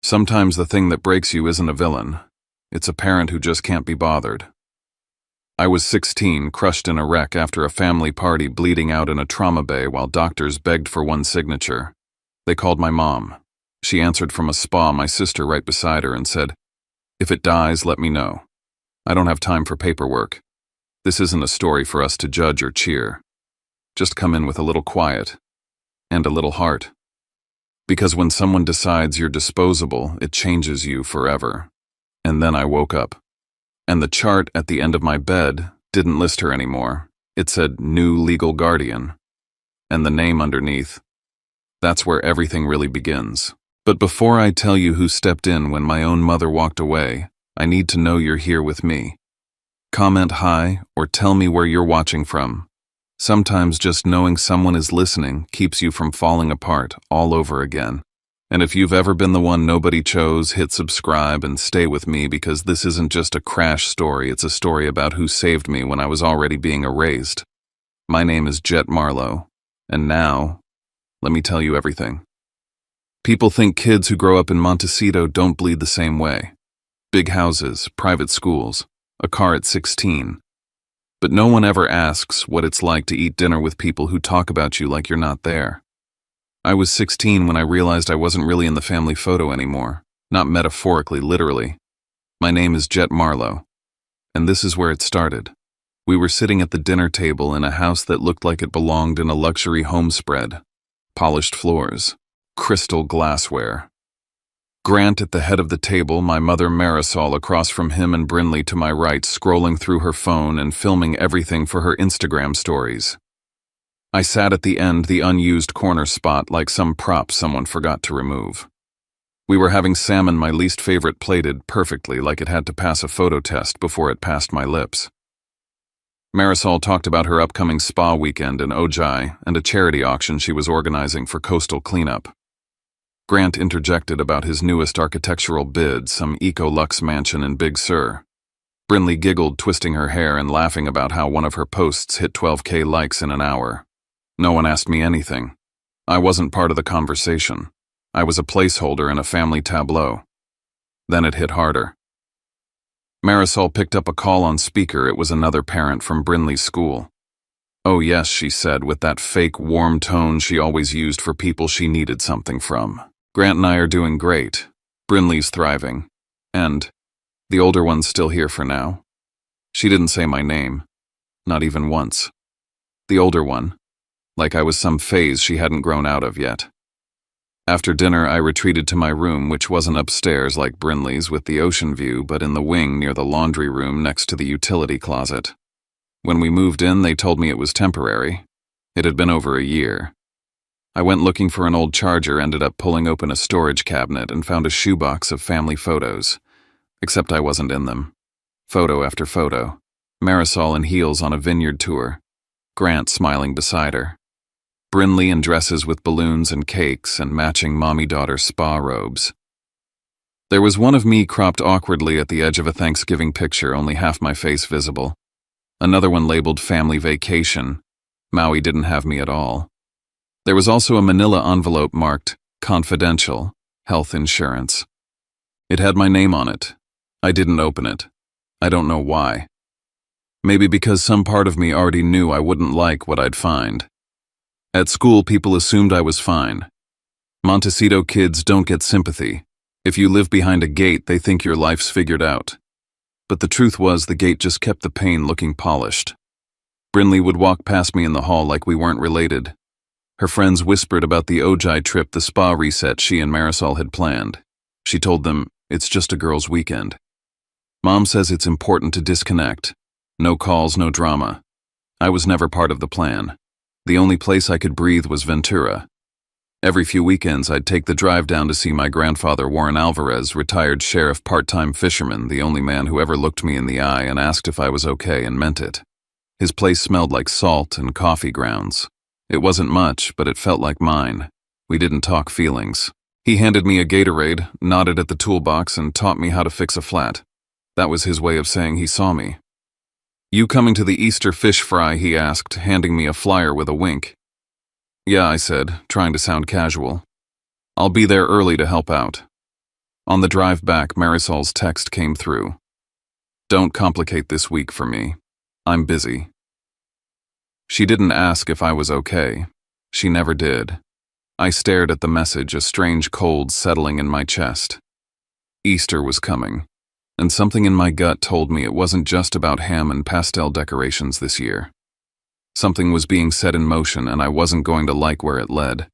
Sometimes the thing that breaks you isn't a villain. It's a parent who just can't be bothered. I was 16, crushed in a wreck after a family party, bleeding out in a trauma bay while doctors begged for one signature. They called my mom. She answered from a spa, my sister right beside her, and said, "If it dies, let me know. I don't have time for paperwork. This isn't a story for us to judge or cheer. Just come in with a little quiet and a little heart. Because when someone decides you're disposable, it changes you forever." And then I woke up. And the chart at the end of my bed didn't list her anymore. It said new legal guardian. And the name underneath. That's where everything really begins. But before I tell you who stepped in when my own mother walked away, I need to know you're here with me. Comment hi or tell me where you're watching from. Sometimes just knowing someone is listening keeps you from falling apart all over again. And if you've ever been the one nobody chose, hit subscribe and stay with me, because this isn't just a crash story, it's a story about who saved me when I was already being erased. My name is Jet Marlowe, and now, let me tell you everything. People think kids who grow up in Montecito don't bleed the same way. Big houses, private schools, a car at 16. But no one ever asks what it's like to eat dinner with people who talk about you like you're not there. I was 16 when I realized I wasn't really in the family photo anymore, not metaphorically, literally. My name is Jet Marlowe, and this is where it started. We were sitting at the dinner table in a house that looked like it belonged in a luxury home spread. Polished floors, crystal glassware. Grant at the head of the table, my mother Marisol across from him, and Brinley to my right, scrolling through her phone and filming everything for her Instagram stories. I sat at the end, the unused corner spot, like some prop someone forgot to remove. We were having salmon, my least favorite, plated perfectly like it had to pass a photo test before it passed my lips. Marisol talked about her upcoming spa weekend in Ojai and a charity auction she was organizing for coastal cleanup. Grant interjected about his newest architectural bid, some eco-luxe mansion in Big Sur. Brinley giggled, twisting her hair and laughing about how one of her posts hit 12K likes in an hour. No one asked me anything. I wasn't part of the conversation. I was a placeholder in a family tableau. Then it hit harder. Marisol picked up a call on speaker. It was another parent from Brinley's school. "Oh yes," she said with that fake warm tone she always used for people she needed something from. "Grant and I are doing great. Brinley's thriving. And the older one's still here for now." She didn't say my name. Not even once. The older one. Like I was some phase she hadn't grown out of yet. After dinner, I retreated to my room, which wasn't upstairs like Brinley's with the ocean view, but in the wing near the laundry room next to the utility closet. When we moved in, they told me it was temporary. It had been over a year. I went looking for an old charger, ended up pulling open a storage cabinet, and found a shoebox of family photos. Except I wasn't in them. Photo after photo. Marisol in heels on a vineyard tour. Grant smiling beside her. Brinley in dresses with balloons and cakes and matching mommy-daughter spa robes. There was one of me cropped awkwardly at the edge of a Thanksgiving picture, only half my face visible. Another one labeled family vacation. Maui didn't have me at all. There was also a manila envelope marked confidential, health insurance. It had my name on it. I didn't open it. I don't know why. Maybe because some part of me already knew I wouldn't like what I'd find. At school, people assumed I was fine. Montecito kids don't get sympathy. If you live behind a gate, they think your life's figured out. But the truth was, the gate just kept the pane looking polished. Brinley would walk past me in the hall like we weren't related. Her friends whispered about the Ojai trip, the spa reset she and Marisol had planned. She told them, "It's just a girls' weekend. Mom says it's important to disconnect. No calls, no drama." I was never part of the plan. The only place I could breathe was Ventura. Every few weekends, I'd take the drive down to see my grandfather, Warren Alvarez, retired sheriff, part-time fisherman, the only man who ever looked me in the eye and asked if I was okay and meant it. His place smelled like salt and coffee grounds. It wasn't much, but it felt like mine. We didn't talk feelings. He handed me a Gatorade, nodded at the toolbox, and taught me how to fix a flat. That was his way of saying he saw me. "You coming to the Easter fish fry?" he asked, handing me a flyer with a wink. "Yeah," I said, trying to sound casual. "I'll be there early to help out." On the drive back, Marisol's text came through. "Don't complicate this week for me. I'm busy." She didn't ask if I was okay. She never did. I stared at the message, a strange cold settling in my chest. Easter was coming, and something in my gut told me it wasn't just about ham and pastel decorations this year. Something was being set in motion, and I wasn't going to like where it led.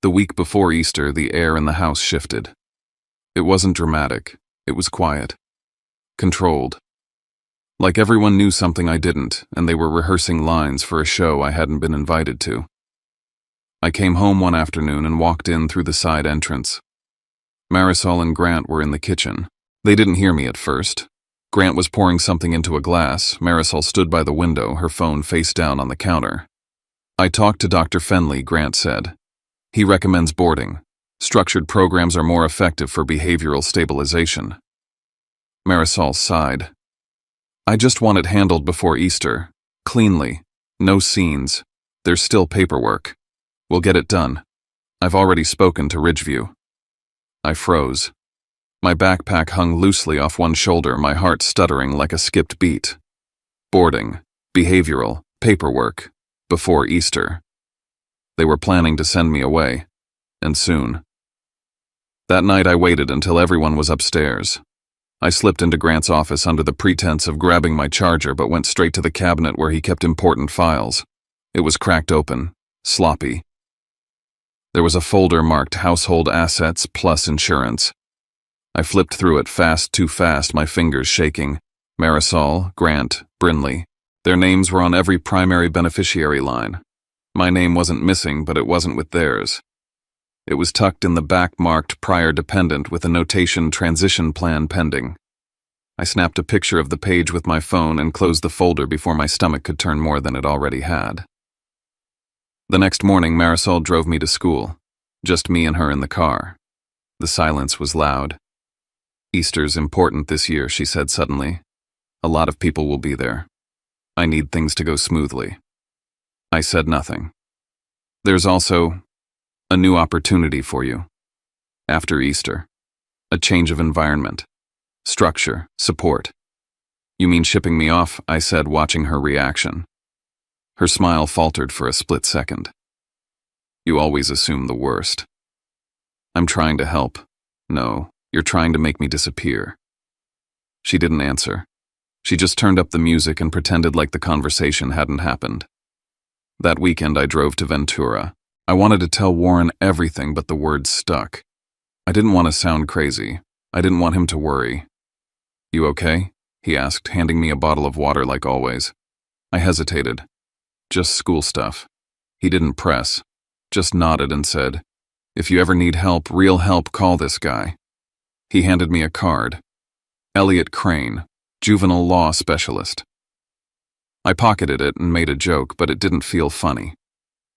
The week before Easter, the air in the house shifted. It wasn't dramatic. It was quiet. Controlled. Like everyone knew something I didn't, and they were rehearsing lines for a show I hadn't been invited to. I came home one afternoon and walked in through the side entrance. Marisol and Grant were in the kitchen. They didn't hear me at first. Grant was pouring something into a glass. Marisol stood by the window, her phone face down on the counter. "I talked to Dr. Fenley," Grant said. "He recommends boarding. Structured programs are more effective for behavioral stabilization." Marisol sighed. "I just want it handled before Easter. Cleanly. No scenes. There's still paperwork. We'll get it done. I've already spoken to Ridgeview." I froze. My backpack hung loosely off one shoulder, my heart stuttering like a skipped beat. Boarding, behavioral, paperwork, before Easter. They were planning to send me away, and soon. That night I waited until everyone was upstairs. I slipped into Grant's office under the pretense of grabbing my charger, but went straight to the cabinet where he kept important files. It was cracked open, sloppy. There was a folder marked Household Assets plus Insurance. I flipped through it fast, too fast, my fingers shaking. Marisol, Grant, Brinley. Their names were on every primary beneficiary line. My name wasn't missing, but it wasn't with theirs. It was tucked in the back marked Prior Dependent with a notation Transition Plan Pending. I snapped a picture of the page with my phone and closed the folder before my stomach could turn more than it already had. The next morning, Marisol drove me to school. Just me and her in the car. The silence was loud. "Easter's important this year," she said suddenly. "A lot of people will be there. I need things to go smoothly." I said nothing. "There's also a new opportunity for you. After Easter. A change of environment. Structure, support." "You mean shipping me off?" I said, watching her reaction. Her smile faltered for a split second. "You always assume the worst." "I'm trying to help." "No, you're trying to make me disappear." She didn't answer. She just turned up the music and pretended like the conversation hadn't happened. That weekend I drove to Ventura. I wanted to tell Warren everything, but the words stuck. I didn't want to sound crazy. I didn't want him to worry. "You okay?" he asked, handing me a bottle of water like always. I hesitated. "Just school stuff." He didn't press, just nodded and said, "If you ever need help, real help, call this guy." He handed me a card. Elliot Crane, juvenile law specialist. I pocketed it and made a joke, but it didn't feel funny.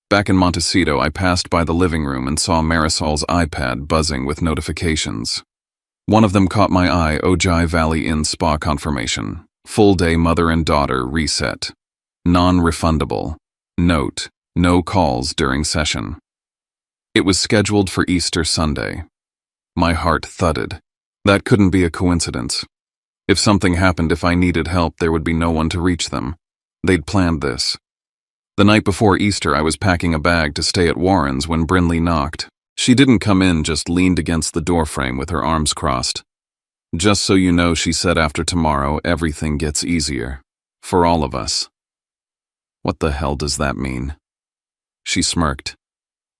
Back in Montecito, I passed by the living room and saw Marisol's iPad buzzing with notifications. One of them caught my eye: Ojai Valley Inn spa confirmation. Full-day mother and daughter reset. Non-refundable. Note: no calls during session. It was scheduled for Easter Sunday. My heart thudded. That couldn't be a coincidence. If something happened, if I needed help, there would be no one to reach them. They'd planned this. The night before Easter, I was packing a bag to stay at Warren's when Brinley knocked. She didn't come in, just leaned against the doorframe with her arms crossed. "Just so you know," she said, "after tomorrow, everything gets easier. For all of us." "What the hell does that mean?" She smirked.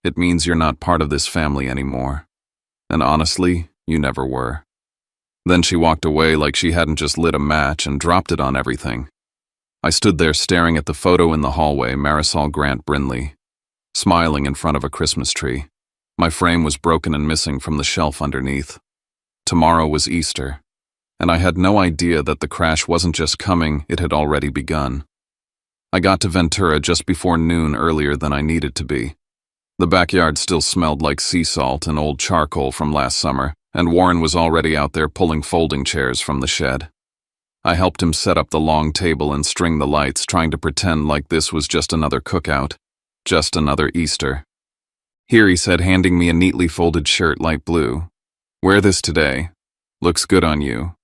"It means you're not part of this family anymore. And honestly, you never were." Then she walked away like she hadn't just lit a match and dropped it on everything. I stood there staring at the photo in the hallway, Marisol, Grant, Brinley, smiling in front of a Christmas tree. My frame was broken and missing from the shelf underneath. Tomorrow was Easter, and I had no idea that the crash wasn't just coming, it had already begun. I got to Ventura just before noon, earlier than I needed to be. The backyard still smelled like sea salt and old charcoal from last summer, and Warren was already out there pulling folding chairs from the shed. I helped him set up the long table and string the lights, trying to pretend like this was just another cookout, just another Easter. "Here," he said, handing me a neatly folded shirt, light blue. Wear this today. Looks good on you.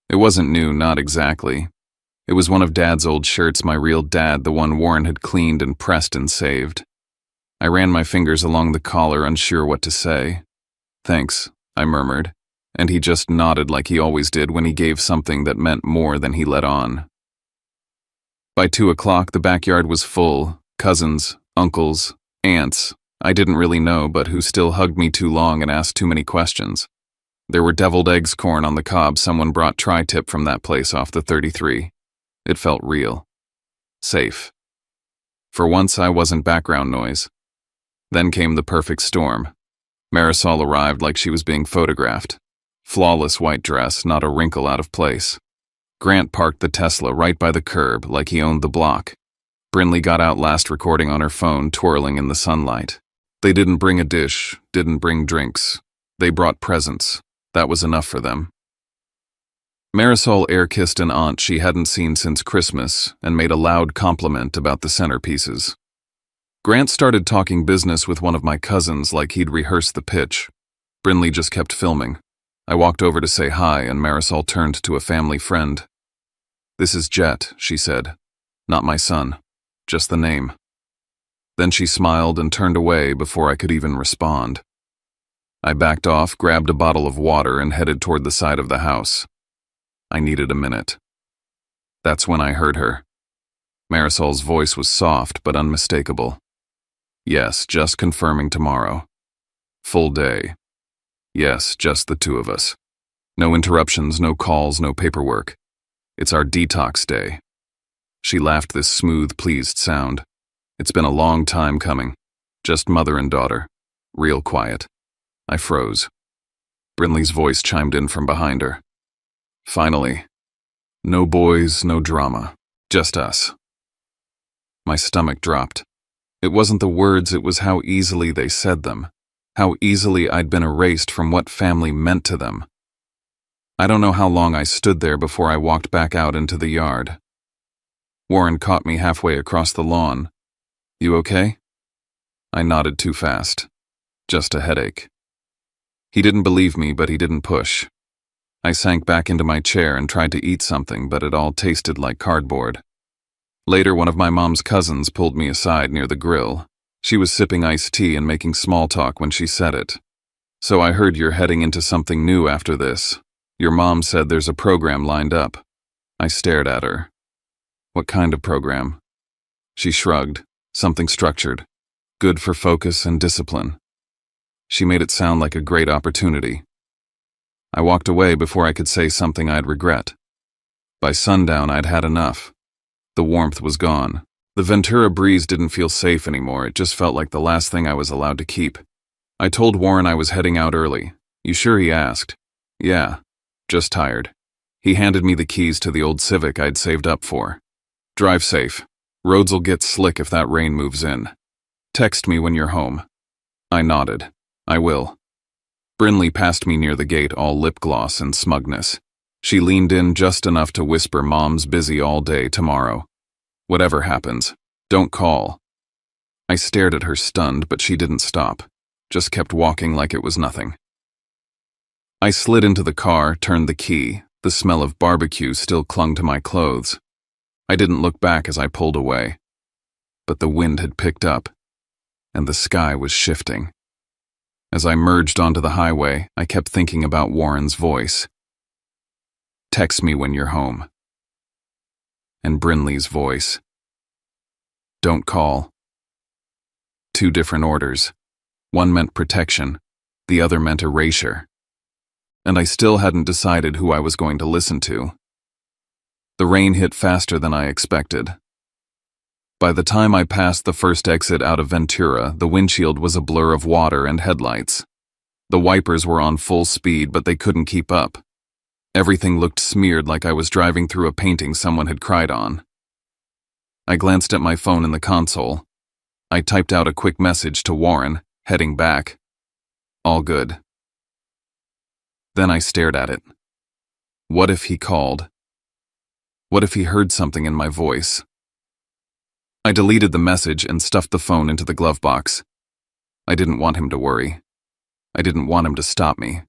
It wasn't new, not exactly. It was one of Dad's old shirts, my real dad, the one Warren had cleaned and pressed and saved. I ran my fingers along the collar, unsure what to say. Thanks, I murmured, and he just nodded like he always did when he gave something that meant more than he let on. By 2 o'clock, the backyard was full. Cousins, uncles, aunts, I didn't really know, but who still hugged me too long and asked too many questions. There were deviled eggs corn on the cob someone brought tri-tip from that place off the 33. It felt real. Safe. For once, I wasn't background noise. Then came the perfect storm. Marisol arrived like she was being photographed. Flawless white dress, not a wrinkle out of place. Grant parked the Tesla right by the curb like he owned the block. Brinley got out last recording on her phone, twirling in the sunlight. They didn't bring a dish, didn't bring drinks. They brought presents. That was enough for them. Marisol air-kissed an aunt she hadn't seen since Christmas and made a loud compliment about the centerpieces. Grant started talking business with one of my cousins like he'd rehearsed the pitch. Brinley just kept filming. I walked over to say hi, and Marisol turned to a family friend. "This is Jet," she said. "Not my son. Just the name." Then she smiled and turned away before I could even respond. I backed off, grabbed a bottle of water, and headed toward the side of the house. I needed a minute. That's when I heard her. Marisol's voice was soft but unmistakable. "Yes, just confirming tomorrow. Full day. Yes, just the two of us. No interruptions, no calls, no paperwork. It's our detox day." She laughed this smooth, pleased sound. It's been a long time coming. Just mother and daughter. Real quiet. I froze. Brinley's voice chimed in from behind her. "Finally. No boys, no drama. Just us." My stomach dropped. It wasn't the words, it was how easily they said them. How easily I'd been erased from what family meant to them. I don't know how long I stood there before I walked back out into the yard. Warren caught me halfway across the lawn. "You okay?" I nodded too fast. "Just a headache." He didn't believe me, but he didn't push. I sank back into my chair and tried to eat something, but it all tasted like cardboard. Later, one of my mom's cousins pulled me aside near the grill. She was sipping iced tea and making small talk when she said it. "So I heard you're heading into something new after this. Your mom said there's a program lined up." I stared at her. "What kind of program?" She shrugged. "Something structured. Good for focus and discipline." She made it sound like a great opportunity. I walked away before I could say something I'd regret. By sundown, I'd had enough. The warmth was gone. The Ventura breeze didn't feel safe anymore. It just felt like the last thing I was allowed to keep. I told Warren I was heading out early. "You sure?" he asked. "Yeah, just tired." He handed me the keys to the old Civic I'd saved up for. "Drive safe. Roads'll get slick if that rain moves in. Text me when you're home." I nodded. "I will." Brinley passed me near the gate, all lip gloss and smugness. She leaned in just enough to whisper, "Mom's busy all day tomorrow. Whatever happens, don't call." I stared at her stunned, but she didn't stop. Just kept walking like it was nothing. I slid into the car, turned the key. The smell of barbecue still clung to my clothes. I didn't look back as I pulled away. But the wind had picked up, and the sky was shifting. As I merged onto the highway, I kept thinking about Warren's voice. "Text me when you're home." And Brinley's voice. "Don't call." Two different orders. One meant protection, the other meant erasure. And I still hadn't decided who I was going to listen to. The rain hit faster than I expected. By the time I passed the first exit out of Ventura, the windshield was a blur of water and headlights. The wipers were on full speed, but they couldn't keep up. Everything looked smeared like I was driving through a painting someone had cried on. I glanced at my phone in the console. I typed out a quick message to Warren, heading back. All good. Then I stared at it. What if he called? What if he heard something in my voice? I deleted the message and stuffed the phone into the glove box. I didn't want him to worry. I didn't want him to stop me.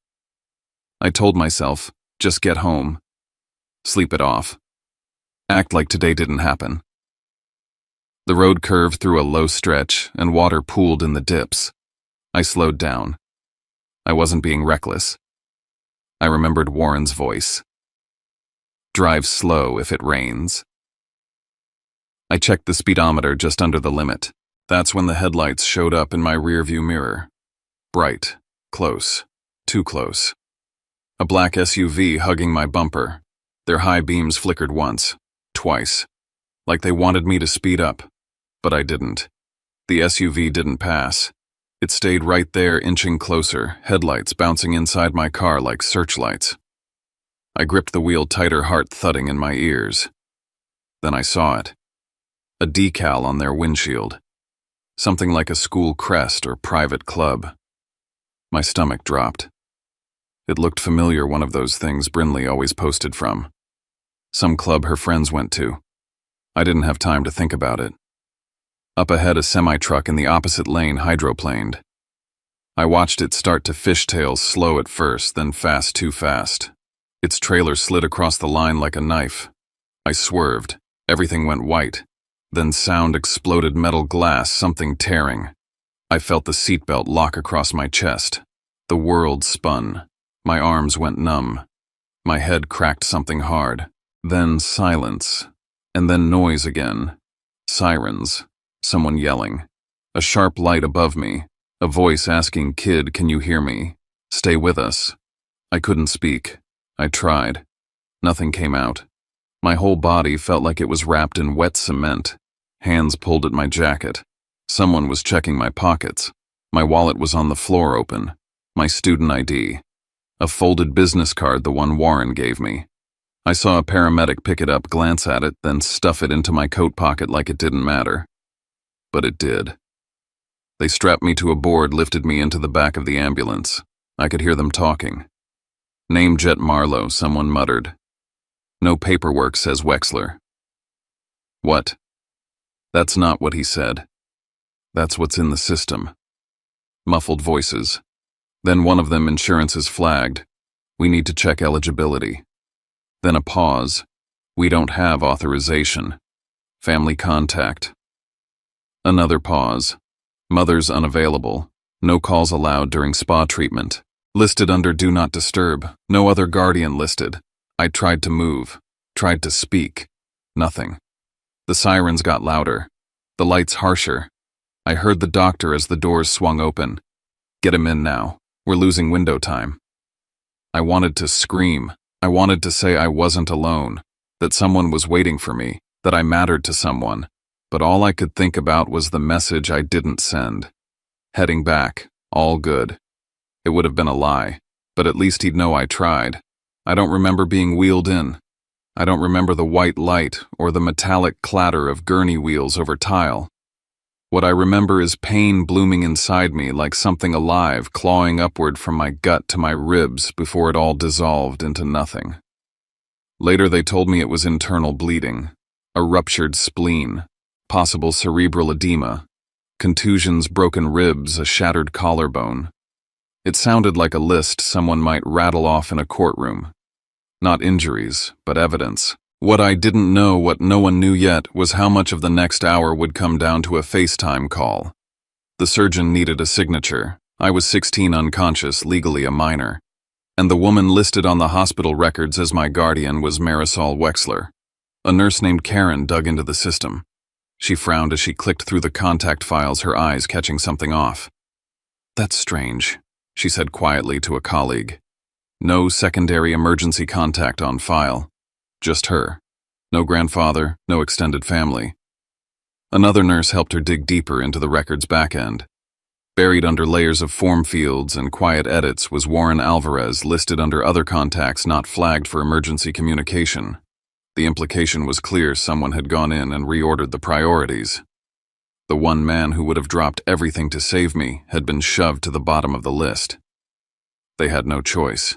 I told myself, just get home. Sleep it off. Act like today didn't happen. The road curved through a low stretch, and water pooled in the dips. I slowed down. I wasn't being reckless. I remembered Warren's voice. Drive slow if it rains. I checked the speedometer just under the limit. That's when the headlights showed up in my rearview mirror. Bright, close, too close. A black SUV hugging my bumper. Their high beams flickered once, twice, like they wanted me to speed up. But I didn't. The SUV didn't pass. It stayed right there, inching closer, headlights bouncing inside my car like searchlights. I gripped the wheel tighter, heart thudding in my ears. Then I saw it. A decal on their windshield. Something like a school crest or private club. My stomach dropped. It looked familiar, one of those things Brinley always posted from. Some club her friends went to. I didn't have time to think about it. Up ahead, a semi-truck in the opposite lane hydroplaned. I watched it start to fishtail, slow at first, then fast, too fast. Its trailer slid across the line like a knife. I swerved. Everything went white. Then sound exploded, metal glass, something tearing. I felt the seatbelt lock across my chest. The world spun. My arms went numb. My head cracked something hard. Then silence. And then noise again. Sirens. Someone yelling. A sharp light above me. A voice asking, "Kid, can you hear me? Stay with us." I couldn't speak. I tried. Nothing came out. My whole body felt like it was wrapped in wet cement. Hands pulled at my jacket. Someone was checking my pockets. My wallet was on the floor, open. My student ID. A folded business card, the one Warren gave me. I saw a paramedic pick it up, glance at it, then stuff it into my coat pocket like it didn't matter. But it did. They strapped me to a board, lifted me into the back of the ambulance. I could hear them talking. "Name Jet Marlowe," someone muttered. "No paperwork," says Wexler. "What?" "That's not what he said. That's what's in the system." Muffled voices. Then one of them, "Insurance is flagged. We need to check eligibility." Then a pause. "We don't have authorization. Family contact." Another pause. "Mother's unavailable. No calls allowed during spa treatment. Listed under Do Not Disturb. No other guardian listed." I tried to move. Tried to speak. Nothing. The sirens got louder. The lights harsher. I heard the doctor as the doors swung open. "Get him in now. We're losing window time." I wanted to scream. I wanted to say I wasn't alone, that someone was waiting for me, that I mattered to someone. But all I could think about was the message I didn't send. Heading back, all good. It would have been a lie, but at least he'd know I tried. I don't remember being wheeled in. I don't remember the white light or the metallic clatter of gurney wheels over tile. What I remember is pain blooming inside me like something alive clawing upward from my gut to my ribs before it all dissolved into nothing. Later they told me it was internal bleeding, a ruptured spleen, possible cerebral edema, contusions, broken ribs, a shattered collarbone. It sounded like a list someone might rattle off in a courtroom. Not injuries, but evidence. What I didn't know, what no one knew yet, was how much of the next hour would come down to a FaceTime call. The surgeon needed a signature. I was 16, unconscious, legally a minor. And the woman listed on the hospital records as my guardian was Marisol Wexler. A nurse named Karen dug into the system. She frowned as she clicked through the contact files, her eyes catching something off. "That's strange," she said quietly to a colleague. "No secondary emergency contact on file. Just her. No grandfather, no extended family." Another nurse helped her dig deeper into the record's back end. Buried under layers of form fields and quiet edits was Warren Alvarez, listed under other contacts not flagged for emergency communication. The implication was clear: someone had gone in and reordered the priorities. The one man who would have dropped everything to save me had been shoved to the bottom of the list. They had no choice.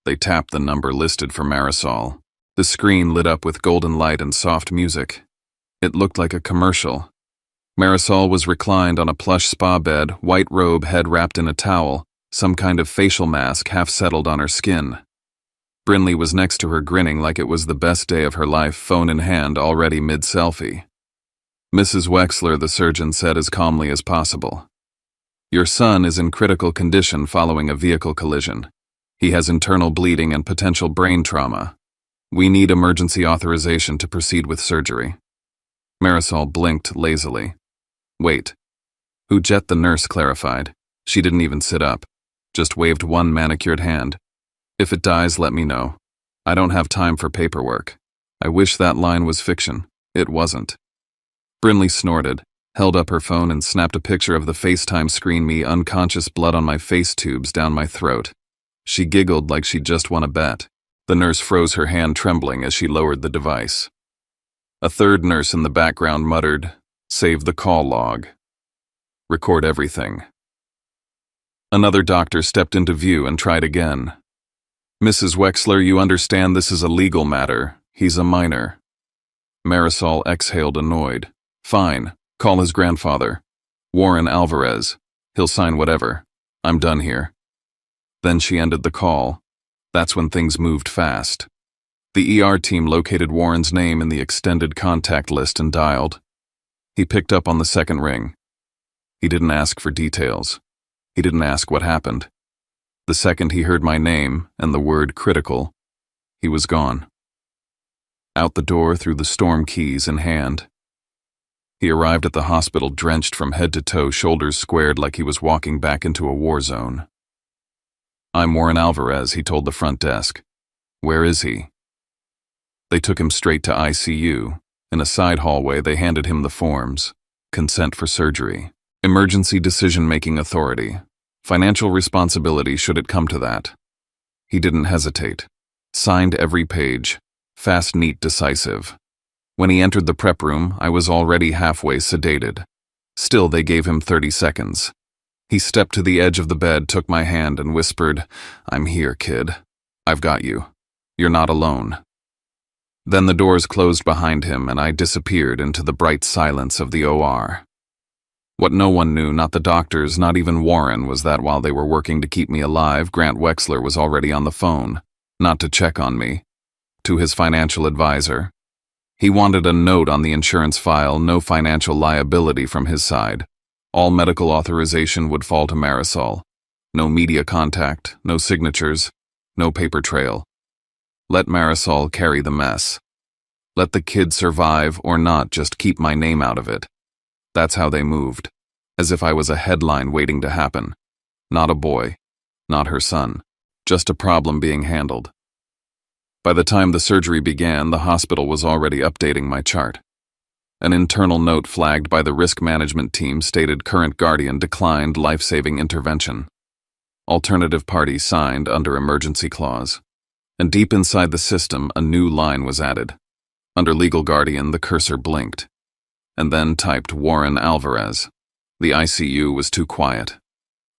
They tapped the number listed for Marisol. The screen lit up with golden light and soft music. It looked like a commercial. Marisol was reclined on a plush spa bed, white robe, head wrapped in a towel, some kind of facial mask half settled on her skin. Brinley was next to her, grinning like it was the best day of her life, phone in hand, already mid-selfie. Mrs. Wexler, the surgeon said as calmly as possible. Your son is in critical condition following a vehicle collision. He has internal bleeding and potential brain trauma. We need emergency authorization to proceed with surgery. Marisol blinked lazily. Wait. Who Jet, the nurse clarified. She didn't even sit up, just waved one manicured hand. If it dies, let me know. I don't have time for paperwork. I wish that line was fiction. It wasn't. Brinley snorted, held up her phone and snapped a picture of the FaceTime screen, me unconscious, blood on my face tubes down my throat. She giggled like she'd just won a bet. The nurse froze, her hand trembling as she lowered the device. A third nurse in the background muttered, "Save the call log. Record everything." Another doctor stepped into view and tried again. Mrs. Wexler, you understand this is a legal matter. He's a minor. Marisol exhaled, annoyed. Fine, call his grandfather. Warren Alvarez. He'll sign whatever. I'm done here. Then she ended the call. That's when things moved fast. The ER team located Warren's name in the extended contact list and dialed. He picked up on the second ring. He didn't ask for details. He didn't ask what happened. The second he heard my name and the word critical, he was gone. Out the door through the storm, keys in hand. He arrived at the hospital drenched from head to toe, shoulders squared like he was walking back into a war zone. I'm Warren Alvarez, he told the front desk. Where is he? They took him straight to ICU. In a side hallway, they handed him the forms. Consent for surgery. Emergency decision-making authority. Financial responsibility should it come to that. He didn't hesitate. Signed every page. Fast, neat, decisive. When he entered the prep room, I was already halfway sedated. Still, they gave him 30 seconds. He stepped to the edge of the bed, took my hand, and whispered, I'm here, kid. I've got you. You're not alone. Then the doors closed behind him, and I disappeared into the bright silence of the OR. What no one knew, not the doctors, not even Warren, was that while they were working to keep me alive, Grant Wexler was already on the phone, not to check on me, to his financial advisor. He wanted a note on the insurance file, no financial liability from his side. All medical authorization would fall to Marisol. No media contact, no signatures, no paper trail. Let Marisol carry the mess. Let the kid survive or not, just keep my name out of it. That's how they moved, as if I was a headline waiting to happen. Not a boy, not her son, just a problem being handled. By the time the surgery began, the hospital was already updating my chart. An internal note flagged by the risk management team stated current guardian declined life-saving intervention. Alternative party signed under emergency clause. And deep inside the system, a new line was added. Under legal guardian, the cursor blinked. And then typed Warren Alvarez. The ICU was too quiet.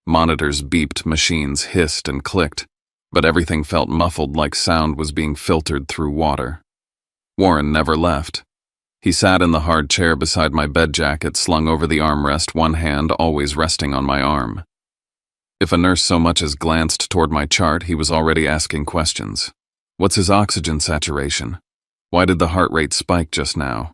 Monitors beeped, machines hissed and clicked, but everything felt muffled, like sound was being filtered through water. Warren never left. He sat in the hard chair beside my bed jacket, slung over the armrest, one hand always resting on my arm. If a nurse so much as glanced toward my chart, he was already asking questions. What's his oxygen saturation? Why did the heart rate spike just now?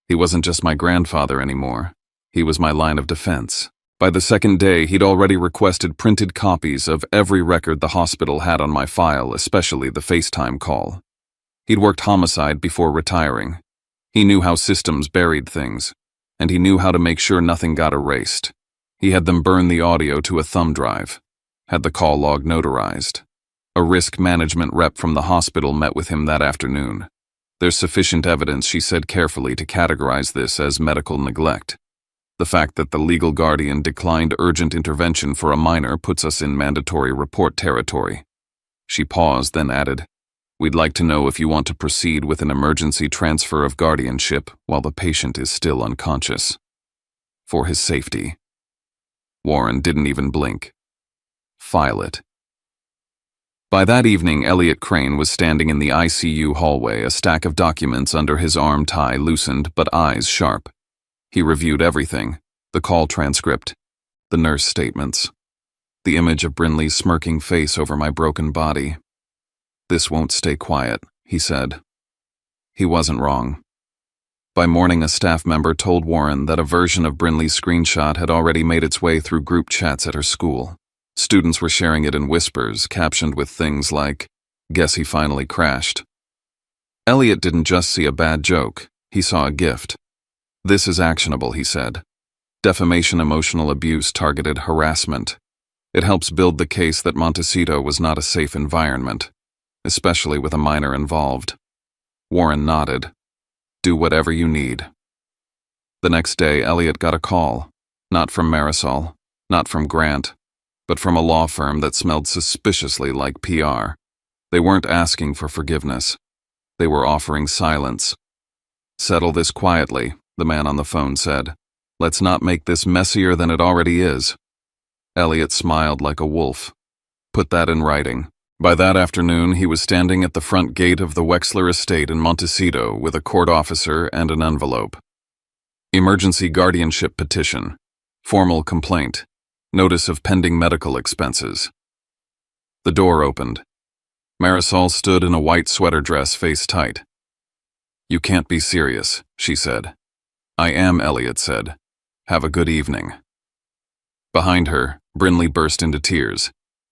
He wasn't just my grandfather anymore. He was my line of defense. By the second day, he'd already requested printed copies of every record the hospital had on my file, especially the FaceTime call. He'd worked homicide before retiring. He knew how systems buried things, and he knew how to make sure nothing got erased. He had them burn the audio to a thumb drive, had the call log notarized. A risk management rep from the hospital met with him that afternoon. There's sufficient evidence, she said carefully, to categorize this as medical neglect. The fact that the legal guardian declined urgent intervention for a minor puts us in mandatory report territory. She paused, then added, We'd like to know if you want to proceed with an emergency transfer of guardianship while the patient is still unconscious. For his safety. Warren didn't even blink. File it. By that evening, Elliot Crane was standing in the ICU hallway, a stack of documents under his arm, tie loosened but eyes sharp. He reviewed everything, the call transcript, the nurse statements. the image of Brinley's smirking face over my broken body. "This won't stay quiet," he said. He wasn't wrong. By morning, a staff member told Warren that a version of Brinley's screenshot had already made its way through group chats at her school. Students were sharing it in whispers, captioned with things like, "Guess he finally crashed." Elliot didn't just see a bad joke, he saw a gift. "This is actionable," he said. "Defamation, emotional abuse, targeted harassment. It helps build the case that Montecito was not a safe environment, especially with a minor involved." Warren nodded. "Do whatever you need." The next day, Elliot got a call, not from Marisol, not from Grant, but from a law firm that smelled suspiciously like PR. They weren't asking for forgiveness. They were offering silence. "Settle this quietly," the man on the phone said. "Let's not make this messier than it already is." Elliot smiled like a wolf. "Put that in writing." By that afternoon, he was standing at the front gate of the Wexler estate in Montecito with a court officer and an envelope. Emergency guardianship petition. Formal complaint. Notice of pending medical expenses. The door opened. Marisol stood in a white sweater dress, face tight. "You can't be serious," she said. "I am," Elliot said. "Have a good evening." Behind her, Brinley burst into tears.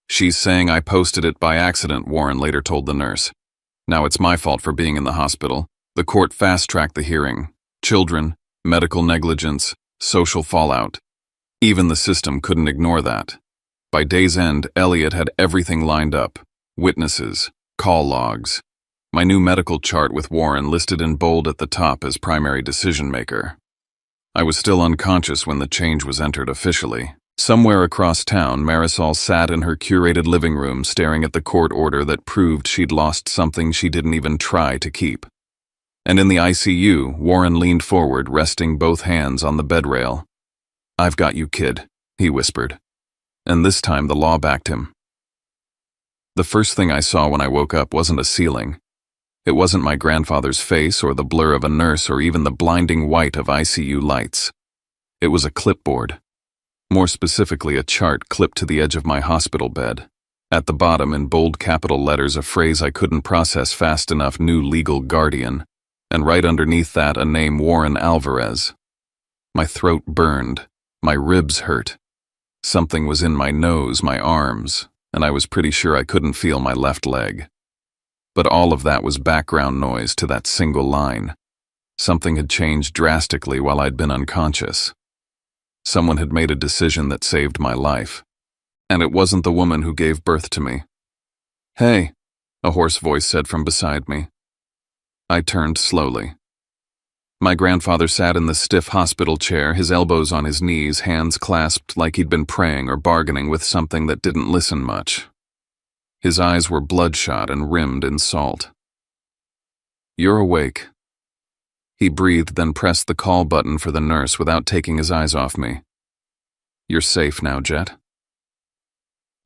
"She's saying I posted it by accident," Warren later told the nurse. "Now it's my fault for being in the hospital." The court fast-tracked the hearing. Children, medical negligence, social fallout. Even the system couldn't ignore that. By day's end, Elliot had everything lined up. Witnesses, call logs. My new medical chart with Warren listed in bold at the top as primary decision-maker. I was still unconscious when the change was entered officially. Somewhere across town, Marisol sat in her curated living room staring at the court order that proved she'd lost something she didn't even try to keep. And in the ICU, Warren leaned forward, resting both hands on the bed rail. "I've got you, kid," he whispered. And this time the law backed him. The first thing I saw when I woke up wasn't a ceiling. It wasn't my grandfather's face or the blur of a nurse or even the blinding white of ICU lights. It was a clipboard. More specifically, a chart clipped to the edge of my hospital bed. At the bottom, in bold capital letters, a phrase I couldn't process fast enough: "New legal guardian." And right underneath that, a name: Warren Alvarez. My throat burned. My ribs hurt. Something was in my nose, my arms, and I was pretty sure I couldn't feel my left leg. But all of that was background noise to that single line. Something had changed drastically while I'd been unconscious. Someone had made a decision that saved my life. And it wasn't the woman who gave birth to me. "Hey," a hoarse voice said from beside me. I turned slowly. My grandfather sat in the stiff hospital chair, his elbows on his knees, hands clasped like he'd been praying or bargaining with something that didn't listen much. His eyes were bloodshot and rimmed in salt. "You're awake." He breathed, then pressed the call button for the nurse without taking his eyes off me. "You're safe now, Jet."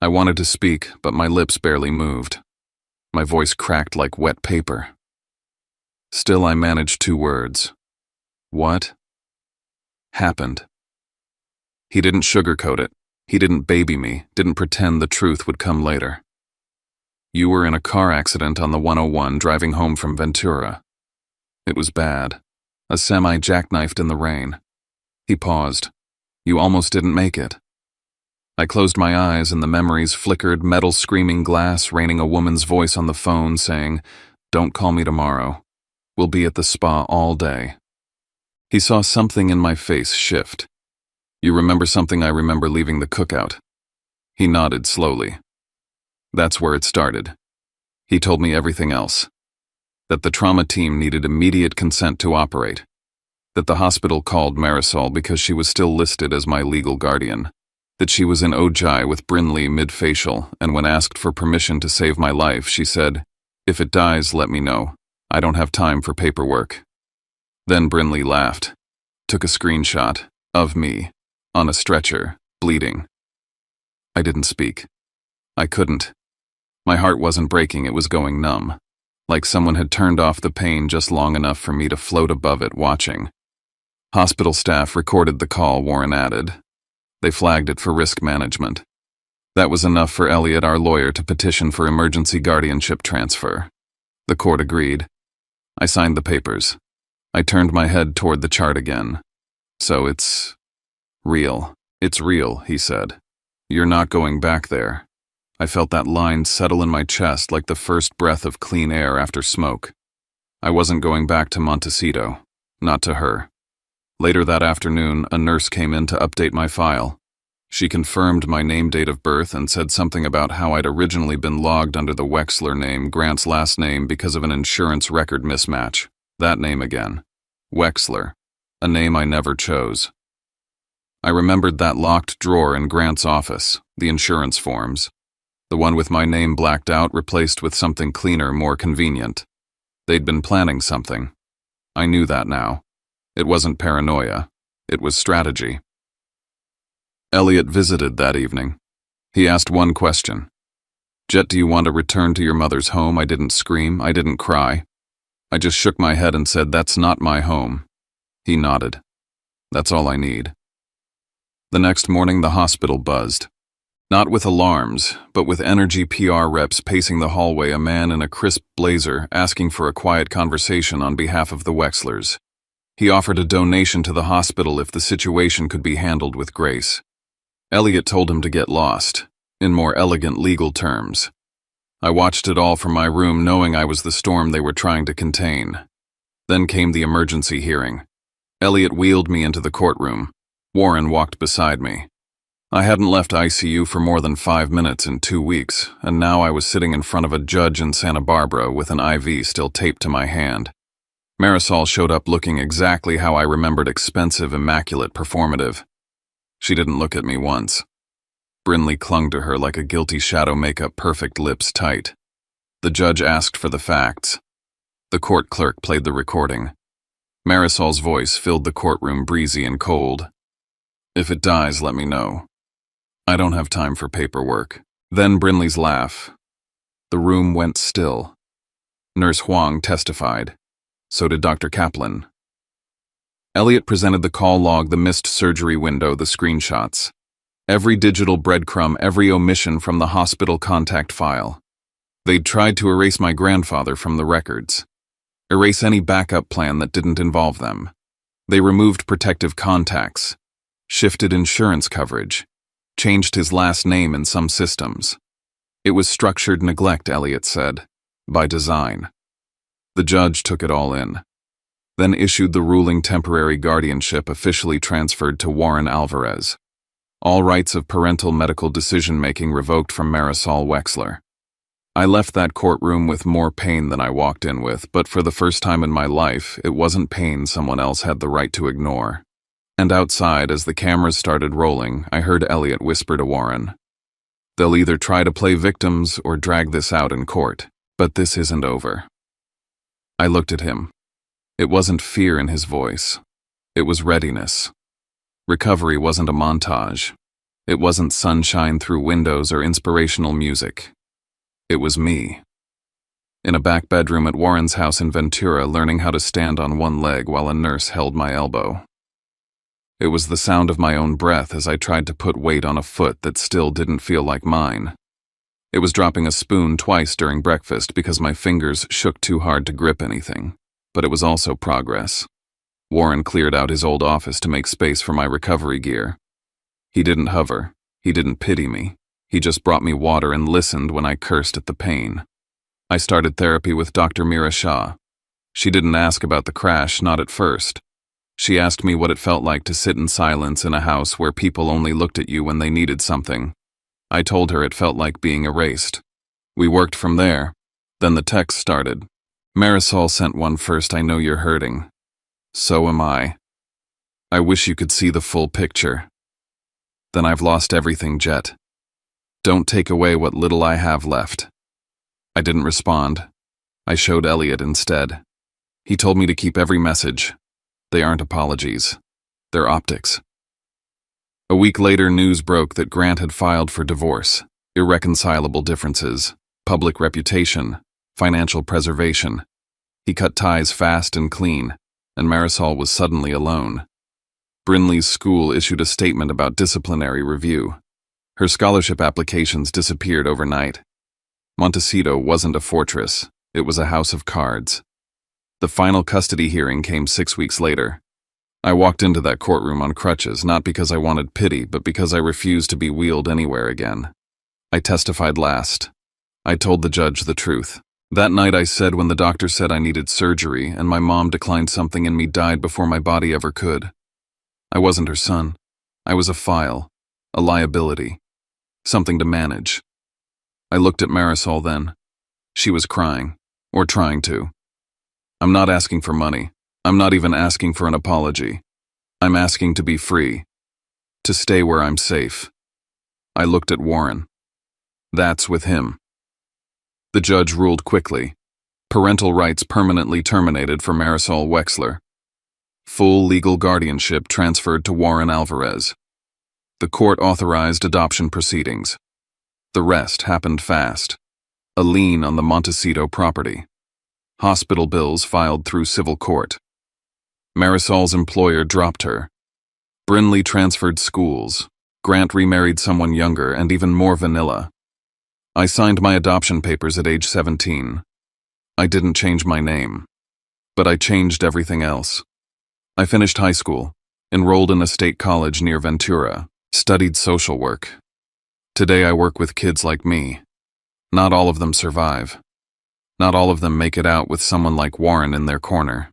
I wanted to speak, but my lips barely moved. My voice cracked like wet paper. Still, I managed 2 words. "What happened?" He didn't sugarcoat it. He didn't baby me, didn't pretend the truth would come later. "You were in a car accident on the 101 driving home from Ventura. It was bad. A semi jackknifed in the rain." He paused. "You almost didn't make it." I closed my eyes and the memories flickered, metal screaming glass, raining a woman's voice on the phone saying, "Don't call me tomorrow. We'll be at the spa all day." He saw something in my face shift. "You remember something I remember leaving the cookout?" He nodded slowly. "That's where it started." He told me everything else. That the trauma team needed immediate consent to operate. That the hospital called Marisol because she was still listed as my legal guardian. That she was in Ojai with Brinley mid-facial, and when asked for permission to save my life, she said, "If it dies, let me know. I don't have time for paperwork." Then Brinley laughed, took a screenshot of me on a stretcher, bleeding. I didn't speak. I couldn't. My heart wasn't breaking, it was going numb. Like someone had turned off the pain just long enough for me to float above it, watching. Hospital staff recorded the call, Warren added. They flagged it for risk management. That was enough for Elliot, our lawyer, to petition for emergency guardianship transfer. The court agreed. I signed the papers. I turned my head toward the chart again. So it's real. It's real, he said. You're not going back there. I felt that line settle in my chest like the first breath of clean air after smoke. I wasn't going back to Montecito. Not to her. Later that afternoon, a nurse came in to update my file. She confirmed my name, date of birth, and said something about how I'd originally been logged under the Wexler name, Grant's last name, because of an insurance record mismatch. That name again. Wexler. A name I never chose. I remembered that locked drawer in Grant's office, the insurance forms. The one with my name blacked out, replaced with something cleaner, more convenient. They'd been planning something. I knew that now. It wasn't paranoia. It was strategy. Elliot visited that evening. He asked one question. Jet, do you want to return to your mother's home? I didn't scream. I didn't cry. I just shook my head and said, that's not my home. He nodded. That's all I need. The next morning, the hospital buzzed. Not with alarms, but with energy PR reps pacing the hallway, a man in a crisp blazer asking for a quiet conversation on behalf of the Wexlers. He offered a donation to the hospital if the situation could be handled with grace. Elliot told him to get lost, in more elegant legal terms. I watched it all from my room, knowing I was the storm they were trying to contain. Then came the emergency hearing. Elliot wheeled me into the courtroom. Warren walked beside me. I hadn't left ICU for more than 5 minutes in 2 weeks, and now I was sitting in front of a judge in Santa Barbara with an IV still taped to my hand. Marisol showed up looking exactly how I remembered, expensive, immaculate, performative. She didn't look at me once. Brinley clung to her like a guilty shadow, makeup perfect, lips tight. The judge asked for the facts. The court clerk played the recording. Marisol's voice filled the courtroom, breezy and cold. If it dies, let me know. I don't have time for paperwork. Then Brinley's laugh. The room went still. Nurse Huang testified. So did Dr. Kaplan. Elliot presented the call log, the missed surgery window, the screenshots. Every digital breadcrumb, every omission from the hospital contact file. They'd tried to erase my grandfather from the records. Erase any backup plan that didn't involve them. They removed protective contacts. Shifted insurance coverage. Changed his last name in some systems. It was structured neglect, Elliot said. By design. The judge took it all in. Then issued the ruling. Temporary guardianship officially transferred to Warren Alvarez. All rights of parental medical decision-making revoked from Marisol Wexler. I left that courtroom with more pain than I walked in with, but for the first time in my life, it wasn't pain someone else had the right to ignore. And outside, as the cameras started rolling, I heard Elliot whisper to Warren. They'll either try to play victims or drag this out in court, but this isn't over. I looked at him. It wasn't fear in his voice. It was readiness. Recovery wasn't a montage. It wasn't sunshine through windows or inspirational music. It was me. In a back bedroom at Warren's house in Ventura, learning how to stand on one leg while a nurse held my elbow. It was the sound of my own breath as I tried to put weight on a foot that still didn't feel like mine. It was dropping a spoon twice during breakfast because my fingers shook too hard to grip anything. But it was also progress. Warren cleared out his old office to make space for my recovery gear. He didn't hover. He didn't pity me. He just brought me water and listened when I cursed at the pain. I started therapy with Dr. Mira Shah. She didn't ask about the crash, not at first. She asked me what it felt like to sit in silence in a house where people only looked at you when they needed something. I told her it felt like being erased. We worked from there. Then the text started. Marisol sent one first. I know you're hurting. So am I. I wish you could see the full picture. Then I've lost everything, Jet. Don't take away what little I have left. I didn't respond. I showed Elliot instead. He told me to keep every message. They aren't apologies. They're optics. A week later, news broke that Grant had filed for divorce, irreconcilable differences, public reputation, financial preservation. He cut ties fast and clean, and Marisol was suddenly alone. Brinley's school issued a statement about disciplinary review. Her scholarship applications disappeared overnight. Montecito wasn't a fortress, it was a house of cards. The final custody hearing came 6 weeks later. I walked into that courtroom on crutches, not because I wanted pity, but because I refused to be wheeled anywhere again. I testified last. I told the judge the truth. That night I said when the doctor said I needed surgery and my mom declined something in me died before my body ever could. I wasn't her son. I was a file, a liability, something to manage. I looked at Marisol then. She was crying, or trying to. I'm not asking for money. I'm not even asking for an apology. I'm asking to be free, to stay where I'm safe. I looked at Warren. That's with him. The judge ruled quickly. Parental rights permanently terminated for Marisol Wexler. Full legal guardianship transferred to Warren Alvarez. The court authorized adoption proceedings. The rest happened fast. A lien on the Montecito property. Hospital bills filed through civil court. Marisol's employer dropped her. Brinley transferred schools. Grant remarried someone younger and even more vanilla. I signed my adoption papers at age 17. I didn't change my name, but I changed everything else. I finished high school, enrolled in a state college near Ventura, studied social work. Today I work with kids like me. Not all of them survive. Not all of them make it out with someone like Warren in their corner.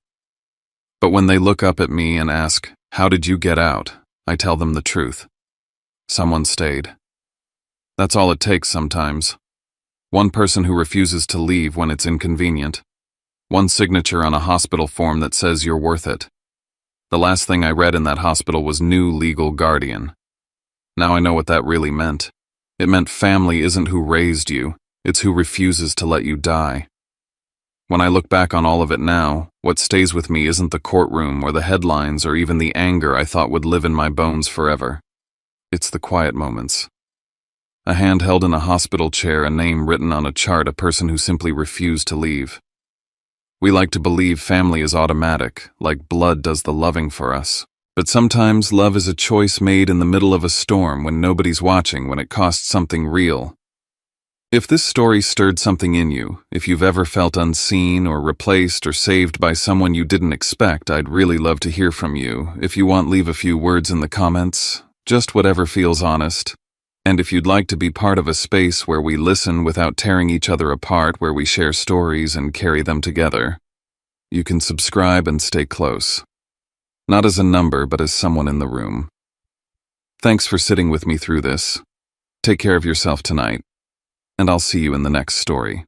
But when they look up at me and ask, "How did you get out?" I tell them the truth. Someone stayed. That's all it takes sometimes. One person who refuses to leave when it's inconvenient. One signature on a hospital form that says you're worth it. The last thing I read in that hospital was new legal guardian. Now I know what that really meant. It meant family isn't who raised you, it's who refuses to let you die. When I look back on all of it now, what stays with me isn't the courtroom or the headlines or even the anger I thought would live in my bones forever. It's the quiet moments. A hand held in a hospital chair, a name written on a chart, a person who simply refused to leave. We like to believe family is automatic, like blood does the loving for us. But sometimes love is a choice made in the middle of a storm when nobody's watching, when it costs something real. If this story stirred something in you, if you've ever felt unseen or replaced or saved by someone you didn't expect, I'd really love to hear from you. If you want, leave a few words in the comments, just whatever feels honest. And if you'd like to be part of a space where we listen without tearing each other apart, where we share stories and carry them together, you can subscribe and stay close. Not as a number, but as someone in the room. Thanks for sitting with me through this. Take care of yourself tonight, and I'll see you in the next story.